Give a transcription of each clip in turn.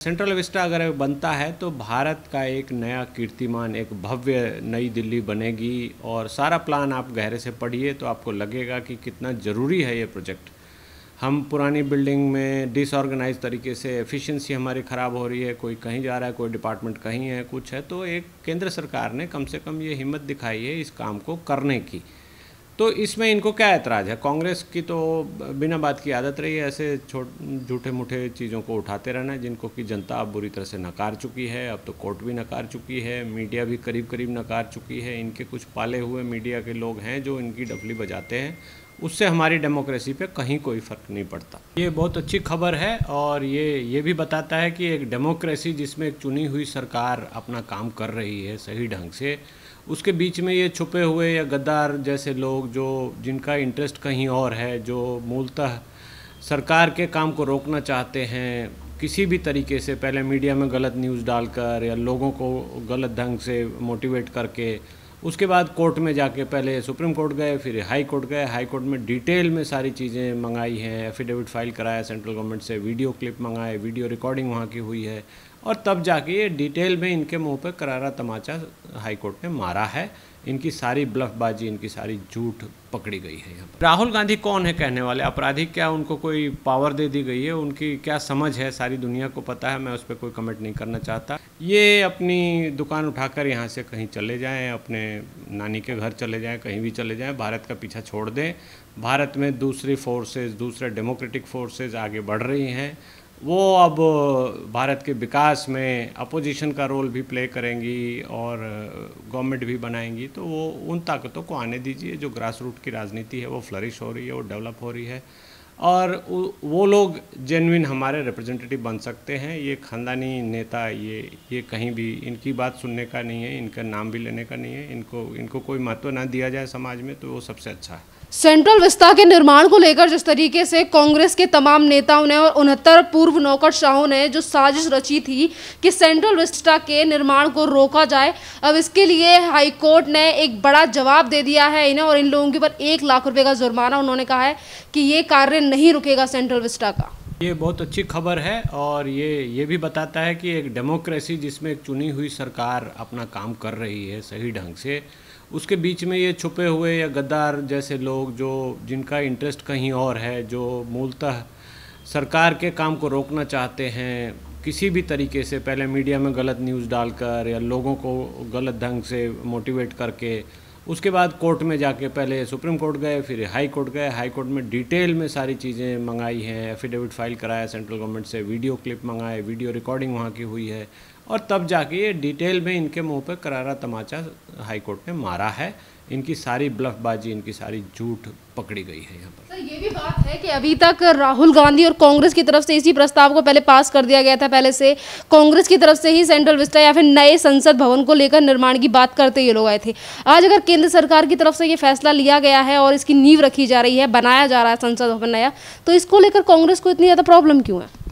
Central Vista अगर बनता है तो भारत का एक नया कीर्तिमान, एक भव्य नई दिल्ली बनेगी। और सारा प्लान आप गहरे से पढ़िए तो आपको लगेगा कि कितना ज़रूरी है ये प्रोजेक्ट। हम पुरानी बिल्डिंग में डिसऑर्गेनाइज तरीके से एफिशिएंसी हमारी ख़राब हो रही है, कोई कहीं जा रहा है, कोई डिपार्टमेंट कहीं है, कुछ है। तो एक केंद्र सरकार ने कम से कम ये हिम्मत दिखाई है इस काम को करने की। तो इसमें इनको क्या ऐतराज़ है? कांग्रेस की तो बिना बात की आदत रही है ऐसे झूठे मूठे चीज़ों को उठाते रहना, जिनको कि जनता अब बुरी तरह से नकार चुकी है। अब तो कोर्ट भी नकार चुकी है, मीडिया भी करीब करीब नकार चुकी है। इनके कुछ पाले हुए मीडिया के लोग हैं जो इनकी डफली बजाते हैं, उससे हमारी डेमोक्रेसी पे कहीं कोई फ़र्क नहीं पड़ता। ये बहुत अच्छी खबर है और ये भी बताता है कि एक डेमोक्रेसी जिसमें एक चुनी हुई सरकार अपना काम कर रही है सही ढंग से, उसके बीच में ये छुपे हुए या गद्दार जैसे लोग जो जिनका इंटरेस्ट कहीं और है, जो मूलतः सरकार के काम को रोकना चाहते हैं किसी भी तरीके से, पहले मीडिया में गलत न्यूज़ डालकर या लोगों को गलत ढंग से मोटिवेट करके, उसके बाद कोर्ट में जाके पहले सुप्रीम कोर्ट गए, फिर हाई कोर्ट गए। हाई कोर्ट में डिटेल में सारी चीज़ें मंगाई हैं, एफिडेविट फाइल कराया सेंट्रल गवर्नमेंट से, वीडियो क्लिप मंगाए, वीडियो रिकॉर्डिंग वहाँ की हुई है, और तब जाके ये डिटेल में इनके मुंह पे करारा तमाचा हाई कोर्ट ने मारा है। इनकी सारी ब्लफबाजी, इनकी सारी झूठ पकड़ी गई है यहाँ पर। राहुल गांधी कौन है कहने वाले? अपराधी? क्या उनको कोई पावर दे दी गई है? उनकी क्या समझ है सारी दुनिया को पता है, मैं उस पर कोई कमेंट नहीं करना चाहता। ये अपनी दुकान उठाकर यहाँ से कहीं चले जाएं, अपने नानी के घर चले जाएं, कहीं भी चले जाएं, भारत का पीछा छोड़ दें। भारत में दूसरी फोर्सेस, दूसरे डेमोक्रेटिक फोर्सेस आगे बढ़ रही हैं, वो अब भारत के विकास में अपोजिशन का रोल भी प्ले करेंगी और गवर्नमेंट भी बनाएंगी। तो वो उन ताकतों को आने दीजिए जो ग्रास रूट की राजनीति है वो फ्लरिश हो रही है, वो डेवलप हो रही है, और वो लोग जेन्युइन हमारे रिप्रेजेंटेटिव बन सकते हैं। ये खानदानी नेता ये कहीं भी इनकी बात सुनने का नहीं है, इनका नाम भी लेने का नहीं है। इनको कोई महत्व ना दिया जाए समाज में तो वो सबसे अच्छा है। सेंट्रल विस्टा के निर्माण को लेकर जिस तरीके से कांग्रेस के तमाम नेताओं ने और 69 पूर्व नौकरशाहों ने जो साजिश रची थी कि सेंट्रल विस्टा के निर्माण को रोका जाए, अब इसके लिए हाई कोर्ट ने एक बड़ा जवाब दे दिया है इन्हें, और इन लोगों के ऊपर 1 लाख रुपए का जुर्माना उन्होंने कहा है कि ये कार्य नहीं रुकेगा सेंट्रल विस्टा का। ये बहुत अच्छी खबर है और ये भी बताता है कि एक डेमोक्रेसी जिसमें एक चुनी हुई सरकार अपना काम कर रही है सही ढंग से, उसके बीच में ये छुपे हुए या गद्दार जैसे लोग जो जिनका इंटरेस्ट कहीं और है, जो मूलतः सरकार के काम को रोकना चाहते हैं किसी भी तरीके से, पहले मीडिया में गलत न्यूज़ डालकर या लोगों को गलत ढंग से मोटिवेट करके, उसके बाद कोर्ट में जाके पहले सुप्रीम कोर्ट गए, फिर हाई कोर्ट गए। हाई कोर्ट में डिटेल में सारी चीज़ें मंगाई हैं, एफिडेविट फाइल कराया सेंट्रल गवर्नमेंट से, वीडियो क्लिप मंगाए, वीडियो रिकॉर्डिंग वहाँ की हुई है, और तब जाके ये डिटेल में इनके मुंह पे करारा तमाचा हाई कोर्ट ने मारा है। इनकी सारी ब्लफबाजी, इनकी सारी झूठ पकड़ी गई है यहाँ पर। सर, ये भी बात है कि अभी तक राहुल गांधी और कांग्रेस की तरफ से इसी प्रस्ताव को पहले पास कर दिया गया था। पहले से कांग्रेस की तरफ से ही सेंट्रल विस्टा या फिर नए संसद भवन को लेकर निर्माण की बात करते ये लोग आए थे। आज अगर केंद्र सरकार की तरफ से ये फैसला लिया गया है और इसकी नींव रखी जा रही है, बनाया जा रहा है संसद भवन नया, तो इसको लेकर कांग्रेस को इतनी ज़्यादा प्रॉब्लम क्यों है?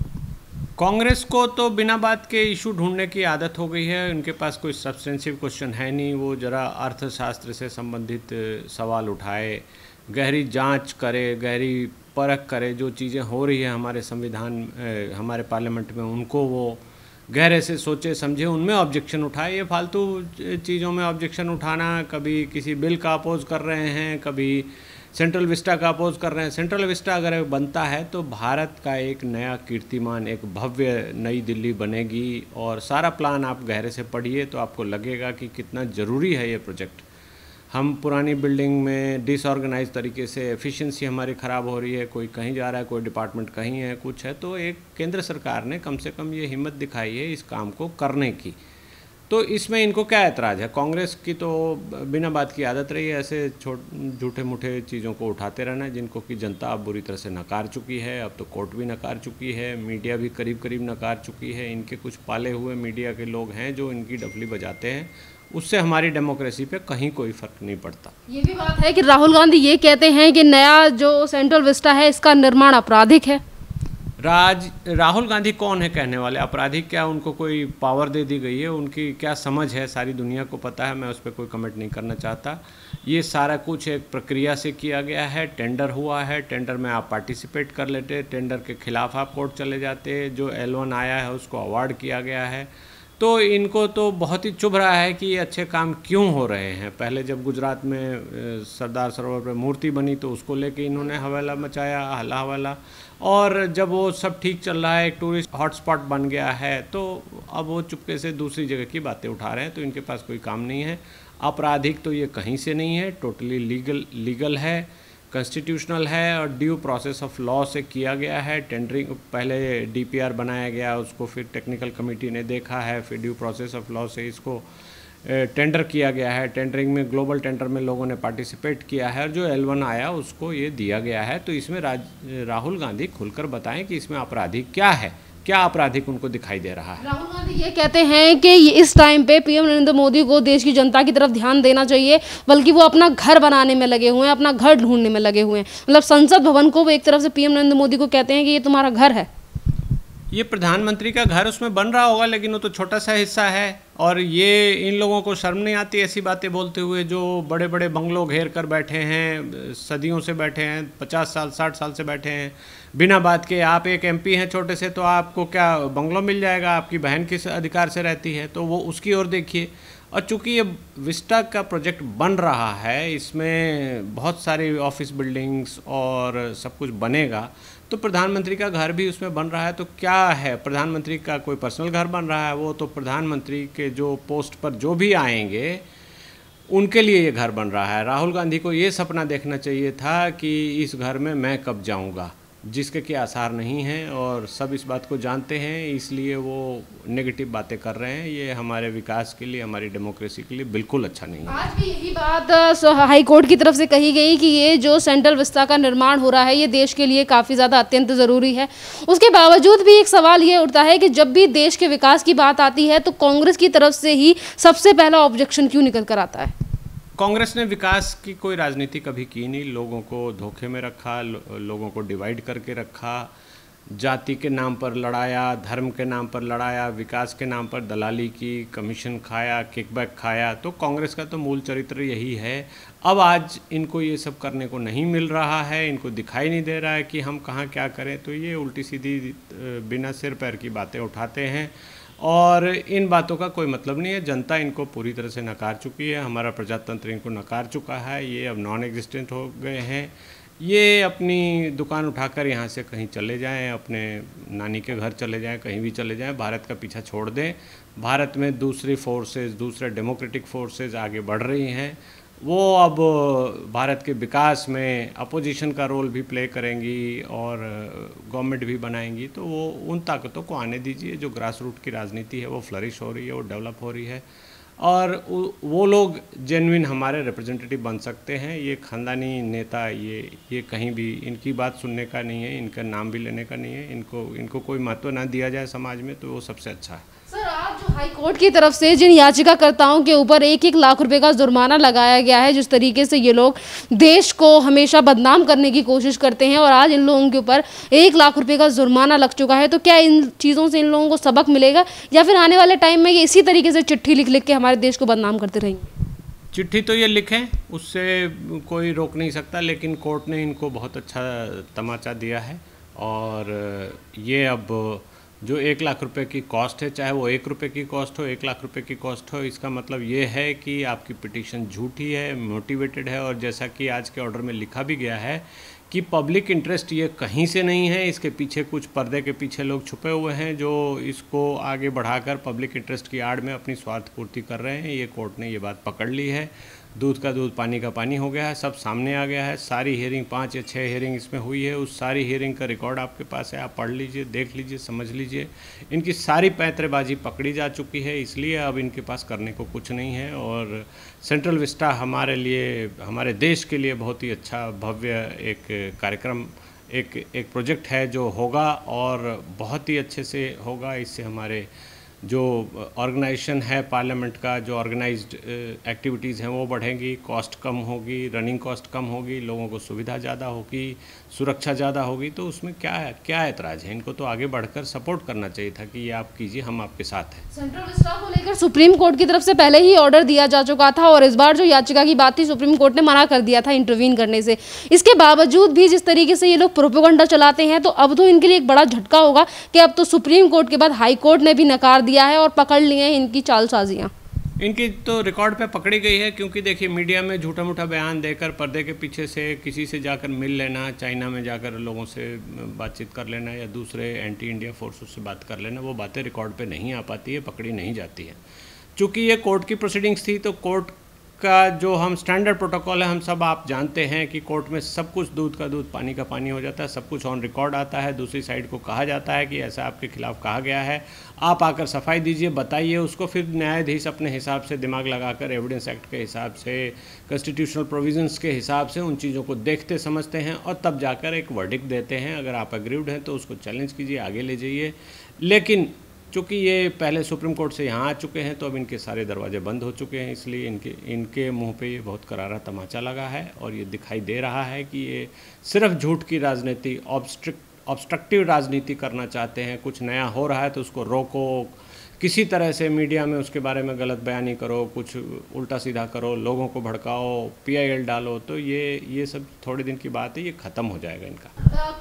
कांग्रेस को तो बिना बात के इशू ढूंढने की आदत हो गई है। उनके पास कोई सब्सटेंसिव क्वेश्चन है नहीं। वो जरा अर्थशास्त्र से संबंधित सवाल उठाए, गहरी जांच करे, गहरी परख करे, जो चीज़ें हो रही है हमारे संविधान, हमारे पार्लियामेंट में, उनको वो गहरे से सोचे समझे, उनमें ऑब्जेक्शन उठाए। ये फालतू चीज़ों में ऑब्जेक्शन उठाना, कभी किसी बिल का अपोज कर रहे हैं, कभी सेंट्रल विस्टा का अपोज कर रहे हैं। सेंट्रल विस्टा अगर बनता है तो भारत का एक नया कीर्तिमान, एक भव्य नई दिल्ली बनेगी। और सारा प्लान आप गहरे से पढ़िए तो आपको लगेगा कि कितना ज़रूरी है ये प्रोजेक्ट। हम पुरानी बिल्डिंग में डिसऑर्गेनाइज तरीके से एफिशिएंसी हमारी ख़राब हो रही है, कोई कहीं जा रहा है, कोई डिपार्टमेंट कहीं है, कुछ है। तो एक केंद्र सरकार ने कम से कम ये हिम्मत दिखाई है इस काम को करने की। तो इसमें इनको क्या ऐतराज़ है? कांग्रेस की तो बिना बात की आदत रही है ऐसे झूठे मूठे चीज़ों को उठाते रहना, जिनको कि जनता अब बुरी तरह से नकार चुकी है। अब तो कोर्ट भी नकार चुकी है, मीडिया भी करीब करीब नकार चुकी है। इनके कुछ पाले हुए मीडिया के लोग हैं जो इनकी डफली बजाते हैं, उससे हमारी डेमोक्रेसी पे कहीं कोई फ़र्क नहीं पड़ता। ये भी बात है कि राहुल गांधी ये कहते हैं कि नया जो सेंट्रल विस्टा है इसका निर्माण आपराधिक है। राहुल गांधी कौन है कहने वाले? आपराधिक क्या उनको कोई पावर दे दी गई है? उनकी क्या समझ है सारी दुनिया को पता है, मैं उस पर कोई कमेंट नहीं करना चाहता। ये सारा कुछ एक प्रक्रिया से किया गया है, टेंडर हुआ है, टेंडर में आप पार्टिसिपेट कर लेते, टेंडर के खिलाफ आप कोर्ट चले जाते, जो L1 आया है उसको अवार्ड किया गया है। तो इनको तो बहुत ही चुभ रहा है कि ये अच्छे काम क्यों हो रहे हैं। पहले जब गुजरात में सरदार सरोवर पर मूर्ति बनी तो उसको लेके इन्होंने हवाला मचाया, हल्ला हवाला, और जब वो सब ठीक चल रहा है, एक टूरिस्ट हॉटस्पॉट बन गया है, तो अब वो चुपके से दूसरी जगह की बातें उठा रहे हैं। तो इनके पास कोई काम नहीं है। आपराधिक तो ये कहीं से नहीं है, टोटली लीगल है, कॉन्स्टिट्यूशनल है और ड्यू प्रोसेस ऑफ लॉ से किया गया है। टेंडरिंग पहले DPR बनाया गया, उसको फिर टेक्निकल कमेटी ने देखा है, फिर ड्यू प्रोसेस ऑफ लॉ से इसको टेंडर किया गया है। टेंडरिंग में ग्लोबल टेंडर में लोगों ने पार्टिसिपेट किया है और जो L1 आया उसको ये दिया गया है। तो इसमें राहुल गांधी खुलकर बताएं कि इसमें आपराधिक क्या है, क्या आपराधिक उनको दिखाई दे रहा है। राहुल गांधी ये कहते हैं कि इस टाइम पे PM नरेंद्र मोदी को देश की जनता की तरफ ध्यान देना चाहिए, बल्कि वो अपना घर बनाने में लगे हुए हैं, अपना घर ढूंढने में लगे हुए हैं। मतलब संसद भवन को वो एक तरफ से PM नरेंद्र मोदी को कहते हैं कि ये तुम्हारा घर है। ये प्रधानमंत्री का घर उसमें बन रहा होगा, लेकिन वो तो छोटा सा हिस्सा है। और ये इन लोगों को शर्म नहीं आती ऐसी बातें बोलते हुए, जो बड़े बड़े बंगलों घेर कर बैठे हैं, सदियों से बैठे हैं, 50 साल 60 साल से बैठे हैं बिना बात के। आप एक MP हैं छोटे से, तो आपको क्या बंगलो मिल जाएगा? आपकी बहन किस अधिकार से रहती है? तो वो उसकी ओर देखिए। और चूंकि ये विस्टा का प्रोजेक्ट बन रहा है, इसमें बहुत सारी ऑफिस बिल्डिंग्स और सब कुछ बनेगा, तो प्रधानमंत्री का घर भी उसमें बन रहा है। तो क्या है, प्रधानमंत्री का कोई पर्सनल घर बन रहा है? वो तो प्रधानमंत्री के जो पोस्ट पर जो भी आएंगे उनके लिए ये घर बन रहा है। राहुल गांधी को ये सपना देखना चाहिए था कि इस घर में मैं कब जाऊंगा, जिसके के आसार नहीं हैं और सब इस बात को जानते हैं, इसलिए वो नेगेटिव बातें कर रहे हैं। ये हमारे विकास के लिए, हमारी डेमोक्रेसी के लिए बिल्कुल अच्छा नहीं है। आज भी यही बात हाई कोर्ट की तरफ से कही गई कि ये जो सेंट्रल विस्टा का निर्माण हो रहा है ये देश के लिए काफ़ी ज़्यादा अत्यंत ज़रूरी है। उसके बावजूद भी एक सवाल ये उठता है कि जब भी देश के विकास की बात आती है तो कांग्रेस की तरफ से ही सबसे पहला ऑब्जेक्शन क्यों निकल कर आता है? कांग्रेस ने विकास की कोई राजनीति कभी की नहीं, लोगों को धोखे में रखा, लोगों को डिवाइड करके रखा, जाति के नाम पर लड़ाया, धर्म के नाम पर लड़ाया, विकास के नाम पर दलाली की, कमीशन खाया, किकबैक खाया। तो कांग्रेस का तो मूल चरित्र यही है। अब आज इनको ये सब करने को नहीं मिल रहा है, इनको दिखाई नहीं दे रहा है कि हम कहाँ क्या करें, तो ये उल्टी सीधी बिना सिर पैर की बातें उठाते हैं और इन बातों का कोई मतलब नहीं है। जनता इनको पूरी तरह से नकार चुकी है, हमारा प्रजातंत्र इनको नकार चुका है, ये अब नॉन एग्जिस्टेंट हो गए हैं। ये अपनी दुकान उठाकर यहाँ से कहीं चले जाएं, अपने नानी के घर चले जाएं, कहीं भी चले जाएं, भारत का पीछा छोड़ दें। भारत में दूसरी फोर्सेस, दूसरे डेमोक्रेटिक फोर्सेस आगे बढ़ रही हैं, वो अब भारत के विकास में अपोजिशन का रोल भी प्ले करेंगी और गवर्नमेंट भी बनाएंगी। तो वो उन ताकतों को आने दीजिए, जो ग्रास रूट की राजनीति है वो फ्लरिश हो रही है, वो डेवलप हो रही है और वो लोग जेन्युइन हमारे रिप्रेजेंटेटिव बन सकते हैं। ये खानदानी नेता ये कहीं भी इनकी बात सुनने का नहीं है, इनका नाम भी लेने का नहीं है, इनको कोई महत्व ना दिया जाए समाज में, तो वो सबसे अच्छा है। सर, आज जो हाई कोर्ट की तरफ से जिन याचिकाकर्ताओं के ऊपर 1-1 लाख रुपए का जुर्माना लगाया गया है, जिस तरीके से ये लोग देश को हमेशा बदनाम करने की कोशिश करते हैं और आज इन लोगों के ऊपर 1 लाख रुपए का जुर्माना लग चुका है, तो क्या इन चीज़ों से इन लोगों को सबक मिलेगा या फिर आने वाले टाइम में ये इसी तरीके से चिट्ठी लिख लिख के हमारे देश को बदनाम करते रहेंगे? चिट्ठी तो ये लिखें, उससे कोई रोक नहीं सकता, लेकिन कोर्ट ने इनको बहुत अच्छा तमाचा दिया है और ये अब जो 1 लाख रुपए की कॉस्ट है, चाहे वो 1 रुपये की कॉस्ट हो, 1 लाख रुपए की कॉस्ट हो, इसका मतलब ये है कि आपकी पिटीशन झूठी है, मोटिवेटेड है और जैसा कि आज के ऑर्डर में लिखा भी गया है कि पब्लिक इंटरेस्ट ये कहीं से नहीं है, इसके पीछे कुछ पर्दे के पीछे लोग छुपे हुए हैं जो इसको आगे बढ़ाकर पब्लिक इंटरेस्ट की आड़ में अपनी स्वार्थ पूर्ति कर रहे हैं। ये कोर्ट ने ये बात पकड़ ली है, दूध का दूध पानी का पानी हो गया है, सब सामने आ गया है। सारी हियरिंग 5 या 6 हियरिंग इसमें हुई है, उस सारी हियरिंग का रिकॉर्ड आपके पास है, आप पढ़ लीजिए, देख लीजिए, समझ लीजिए। इनकी सारी पैंतरेबाजी पकड़ी जा चुकी है, इसलिए अब इनके पास करने को कुछ नहीं है और सेंट्रल विस्टा हमारे लिए, हमारे देश के लिए बहुत ही अच्छा भव्य एक कार्यक्रम, एक प्रोजेक्ट है जो होगा और बहुत ही अच्छे से होगा। इससे हमारे जो ऑर्गेनाइजेशन है पार्लियामेंट का, जो ऑर्गेनाइज्ड एक्टिविटीज़ हैं वो बढ़ेंगी, कॉस्ट कम होगी, रनिंग कॉस्ट कम होगी, लोगों को सुविधा ज़्यादा होगी, सुरक्षा ज़्यादा होगी। तो उसमें क्या ऐतराज़ है? इनको तो आगे बढ़कर सपोर्ट करना चाहिए था कि ये आप कीजिए, हम आपके साथ हैं। सेंट्रल विस्टा को लेकर सुप्रीम कोर्ट की तरफ से पहले ही ऑर्डर दिया जा चुका था और इस बार जो याचिका की बात थी सुप्रीम कोर्ट ने मना कर दिया था इंटरवीन करने से। इसके बावजूद भी जिस तरीके से ये लोग प्रोपेगेंडा चलाते हैं, तो अब तो इनके लिए एक बड़ा झटका होगा कि अब तो सुप्रीम कोर्ट के बाद हाई कोर्ट ने भी नकार दिया है और पकड़ लिए हैं इनकी चालसाजियां। इनकी तो रिकॉर्ड पे पकड़ी गई है, क्योंकि देखिए मीडिया में झूठा मूठा बयान देकर पर्दे के पीछे से किसी से जाकर मिल लेना, चाइना में जाकर लोगों से बातचीत कर लेना या दूसरे एंटी इंडिया फोर्सेस से बात कर लेना, वो बातें रिकॉर्ड पे नहीं आ पाती है, पकड़ी नहीं जाती है। चूँकि ये कोर्ट की प्रोसीडिंग्स थी, तो कोर्ट का जो हम स्टैंडर्ड प्रोटोकॉल है, हम सब आप जानते हैं कि कोर्ट में सब कुछ दूध का दूध पानी का पानी हो जाता है, सब कुछ ऑन रिकॉर्ड आता है। दूसरी साइड को कहा जाता है कि ऐसा आपके खिलाफ कहा गया है, आप आकर सफाई दीजिए, बताइए उसको। फिर न्यायाधीश अपने हिसाब से दिमाग लगाकर एविडेंस एक्ट के हिसाब से, कॉन्स्टिट्यूशनल प्रोविजंस के हिसाब से उन चीज़ों को देखते समझते हैं और तब जाकर एक वर्डिक्ट देते हैं। अगर आप एग्रीव्ड हैं तो उसको चैलेंज कीजिए, आगे ले जाइए। लेकिन चूँकि ये पहले सुप्रीम कोर्ट से यहाँ आ चुके हैं, तो अब इनके सारे दरवाजे बंद हो चुके हैं, इसलिए इनके मुंह पे ये बहुत करारा तमाचा लगा है और ये दिखाई दे रहा है कि ये सिर्फ झूठ की राजनीति, ऑब्स्ट्रक्टिव राजनीति करना चाहते हैं। कुछ नया हो रहा है तो उसको रोको, किसी तरह से मीडिया में उसके बारे में गलत बयानी करो, कुछ उल्टा सीधा करो, लोगों को भड़काओ, PIL डालो, तो ये सब थोड़े दिन की बात है, ये ख़त्म हो जाएगा इनका।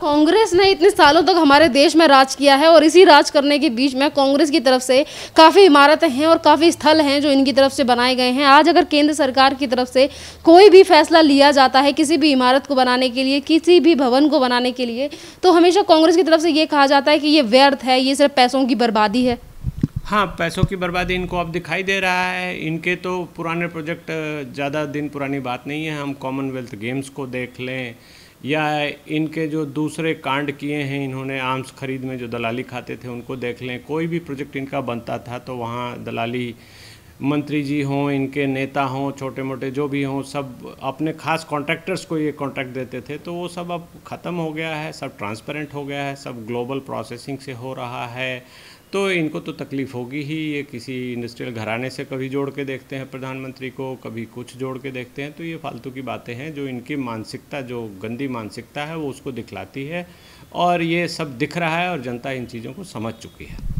कांग्रेस ने इतने सालों तक हमारे देश में राज किया है और इसी राज करने के बीच में कांग्रेस की तरफ से काफ़ी इमारतें हैं और काफ़ी स्थल हैं जो इनकी तरफ से बनाए गए हैं। आज अगर केंद्र सरकार की तरफ से कोई भी फैसला लिया जाता है किसी भी इमारत को बनाने के लिए, किसी भी भवन को बनाने के लिए, तो हमेशा कांग्रेस की तरफ से ये कहा जाता है कि ये व्यर्थ है, ये सिर्फ पैसों की बर्बादी है। हाँ, पैसों की बर्बादी इनको अब दिखाई दे रहा है। इनके तो पुराने प्रोजेक्ट ज़्यादा दिन पुरानी बात नहीं है। हम कॉमनवेल्थ गेम्स को देख लें या इनके जो दूसरे कांड किए हैं इन्होंने, आर्म्स खरीद में जो दलाली खाते थे उनको देख लें। कोई भी प्रोजेक्ट इनका बनता था तो वहाँ दलाली मंत्री जी हों, इनके नेता हों, छोटे मोटे जो भी हों, सब अपने खास कॉन्ट्रैक्टर्स को ये कॉन्ट्रैक्ट देते थे। तो वो सब अब ख़त्म हो गया है, सब ट्रांसपेरेंट हो गया है, सब ग्लोबल प्रोसेसिंग से हो रहा है। तो इनको तो तकलीफ़ होगी ही। ये किसी इंडस्ट्रियल घराने से कभी जोड़ के देखते हैं प्रधानमंत्री को, कभी कुछ जोड़ के देखते हैं। तो ये फालतू की बातें हैं जो इनकी मानसिकता, जो गंदी मानसिकता है वो उसको दिखलाती है और ये सब दिख रहा है और जनता इन चीज़ों को समझ चुकी है।